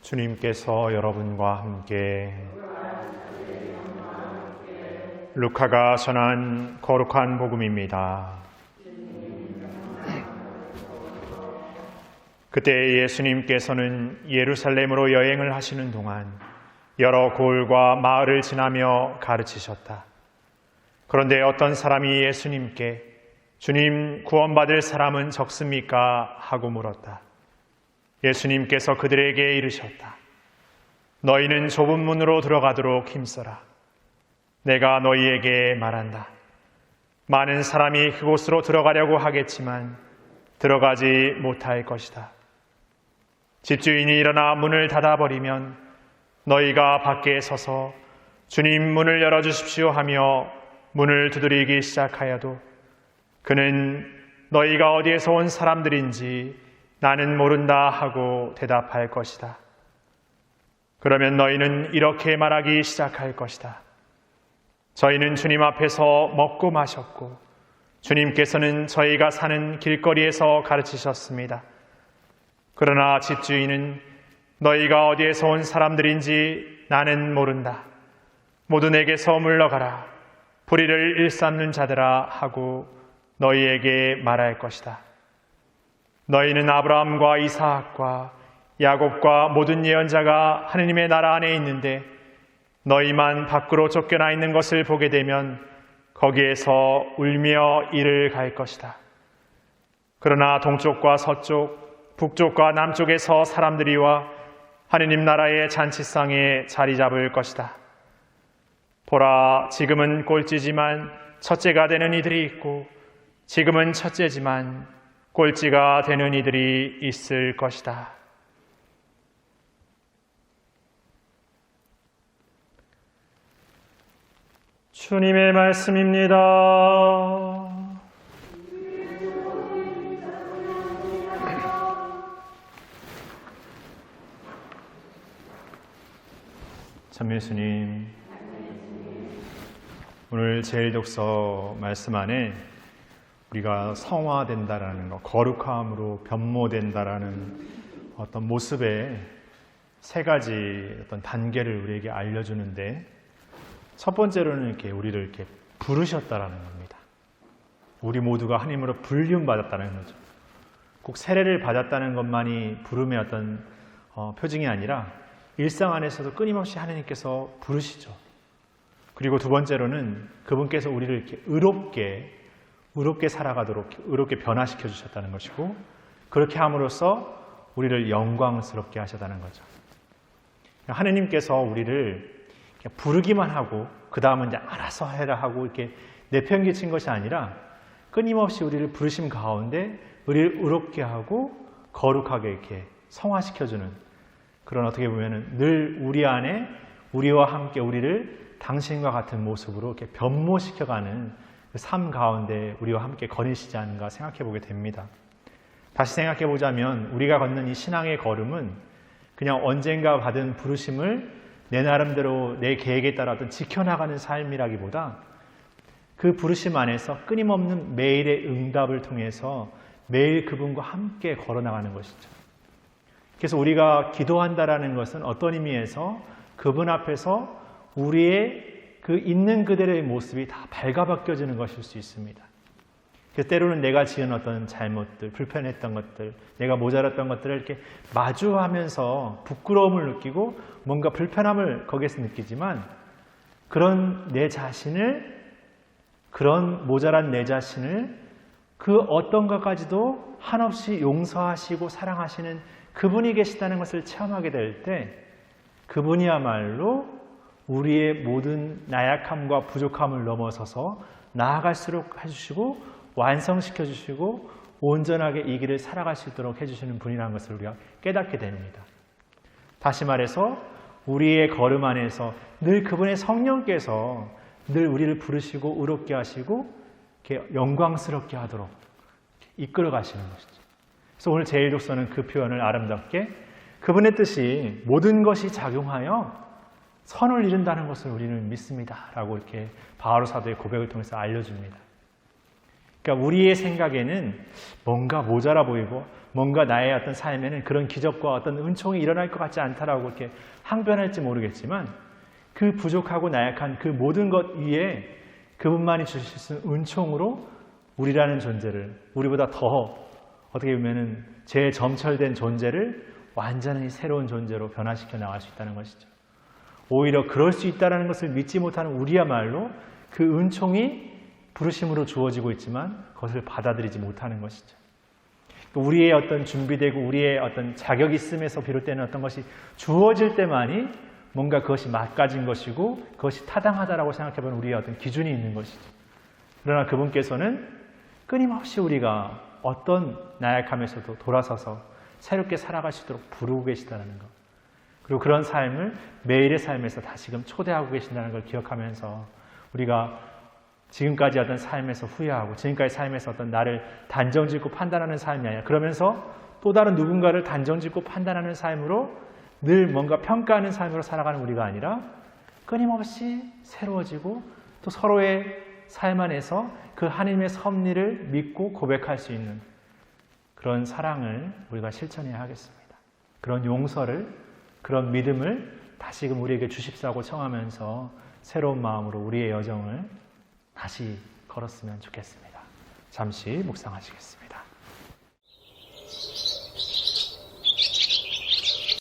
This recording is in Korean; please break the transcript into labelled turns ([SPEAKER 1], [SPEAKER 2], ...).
[SPEAKER 1] 주님께서 여러분과 함께 루카가 전한 거룩한 복음입니다. 그때 예수님께서는 예루살렘으로 여행을 하시는 동안 여러 고을과 마을을 지나며 가르치셨다. 그런데 어떤 사람이 예수님께 주님, 구원받을 사람은 적습니까? 하고 물었다. 예수님께서 그들에게 이르셨다. 너희는 좁은 문으로 들어가도록 힘써라. 내가 너희에게 말한다. 많은 사람이 그곳으로 들어가려고 하겠지만 들어가지 못할 것이다. 집주인이 일어나 문을 닫아버리면 너희가 밖에 서서 주님 문을 열어주십시오 하며 문을 두드리기 시작하여도 그는 너희가 어디에서 온 사람들인지 나는 모른다 하고 대답할 것이다. 그러면 너희는 이렇게 말하기 시작할 것이다. 저희는 주님 앞에서 먹고 마셨고 주님께서는 저희가 사는 길거리에서 가르치셨습니다. 그러나 집주인은 너희가 어디에서 온 사람들인지 나는 모른다. 모두 내게서 물러가라. 불의를 일삼는 자들아 하고 너희에게 말할 것이다. 너희는 아브라함과 이삭과 야곱과 모든 예언자가 하느님의 나라 안에 있는데 너희만 밖으로 쫓겨나 있는 것을 보게 되면 거기에서 울며 이를 갈 것이다. 그러나 동쪽과 서쪽, 북쪽과 남쪽에서 사람들이 와 하느님 나라의 잔치상에 자리 잡을 것이다. 보라, 지금은 꼴찌지만 첫째가 되는 이들이 있고 지금은 첫째지만 꼴찌가 되는 이들이 있을 것이다. 주님의 말씀입니다. 참 예수님, 오늘 제일독서 말씀 안에 우리가 성화된다라는 것, 거룩함으로 변모된다라는 어떤 모습의 세 가지 어떤 단계를 우리에게 알려주는데, 첫 번째로는 이렇게 우리를 이렇게 부르셨다라는 겁니다. 우리 모두가 하나님으로 불리움 받았다는 거죠. 꼭 세례를 받았다는 것만이 부름의 어떤 표징이 아니라 일상 안에서도 끊임없이 하나님께서 부르시죠. 그리고 두 번째로는 그분께서 우리를 이렇게 의롭게 살아가도록 의롭게 변화시켜 주셨다는 것이고, 그렇게 함으로써 우리를 영광스럽게 하셨다는 거죠. 하느님께서 우리를 부르기만 하고 그 다음은 이제 알아서 해라 하고 이렇게 내팽개친 것이 아니라 끊임없이 우리를 부르심 가운데 우리를 의롭게 하고 거룩하게 이렇게 성화시켜주는 그런, 어떻게 보면은 늘 우리 안에 우리와 함께 우리를 당신과 같은 모습으로 이렇게 변모시켜가는 그 삶 가운데 우리와 함께 거니시지 않은가 생각해 보게 됩니다. 다시 생각해 보자면 우리가 걷는 이 신앙의 걸음은 그냥 언젠가 받은 부르심을 내 나름대로 내 계획에 따라 어떤 지켜나가는 삶이라기보다 그 부르심 안에서 끊임없는 매일의 응답을 통해서 매일 그분과 함께 걸어나가는 것이죠. 그래서 우리가 기도한다라는 것은 어떤 의미에서 그분 앞에서 우리의 그 있는 그대로의 모습이 다 발가벗겨지는 것일 수 있습니다. 그래서 때로는 내가 지은 어떤 잘못들, 불편했던 것들, 내가 모자랐던 것들을 이렇게 마주하면서 부끄러움을 느끼고 뭔가 불편함을 거기에서 느끼지만, 그런 내 자신을, 그런 모자란 내 자신을 그 어떤 것까지도 한없이 용서하시고 사랑하시는 그분이 계시다는 것을 체험하게 될 때, 그분이야말로 우리의 모든 나약함과 부족함을 넘어서서 나아갈수록 해주시고 완성시켜 주시고 온전하게 이 길을 살아갈 수 있도록 해주시는 분이라는 것을 우리가 깨닫게 됩니다. 다시 말해서 우리의 걸음 안에서 늘 그분의 성령께서 늘 우리를 부르시고 의롭게 하시고 이렇게 영광스럽게 하도록 이끌어 가시는 것이죠. 그래서 오늘 제1독서는 그 표현을 아름답게 그분의 뜻이 모든 것이 작용하여 선을 이룬다는 것을 우리는 믿습니다 라고 이렇게 바오로 사도의 고백을 통해서 알려줍니다. 그러니까 우리의 생각에는 뭔가 모자라 보이고 뭔가 나의 어떤 삶에는 그런 기적과 어떤 은총이 일어날 것 같지 않다라고 이렇게 항변할지 모르겠지만 그 부족하고 나약한 그 모든 것 위에 그분만이 주실 수 있는 은총으로 우리라는 존재를 우리보다 더 어떻게 보면은 재점철된 존재를 완전히 새로운 존재로 변화시켜 나갈 수 있다는 것이죠. 오히려 그럴 수 있다는 것을 믿지 못하는 우리야말로 그 은총이 부르심으로 주어지고 있지만 그것을 받아들이지 못하는 것이죠. 우리의 어떤 준비되고 우리의 어떤 자격이 있음에서 비롯되는 어떤 것이 주어질 때만이 뭔가 그것이 맛가진 것이고 그것이 타당하다라고 생각해보는 우리의 어떤 기준이 있는 것이죠. 그러나 그분께서는 끊임없이 우리가 어떤 나약함에서도 돌아서서 새롭게 살아갈 수 있도록 부르고 계시다는 것. 그리고 그런 삶을 매일의 삶에서 다시금 초대하고 계신다는 걸 기억하면서 우리가 지금까지 어떤 삶에서 후회하고 지금까지 삶에서 어떤 나를 단정짓고 판단하는 삶이 아니라 그러면서 또 다른 누군가를 단정짓고 판단하는 삶으로 늘 뭔가 평가하는 삶으로 살아가는 우리가 아니라 끊임없이 새로워지고 또 서로의 삶 안에서 그 하나님의 섭리를 믿고 고백할 수 있는 그런 사랑을 우리가 실천해야 하겠습니다. 그런 용서를, 그런 믿음을 다시금 우리에게 주십사고 청하면서 새로운 마음으로 우리의 여정을 다시 걸었으면 좋겠습니다. 잠시 묵상하시겠습니다.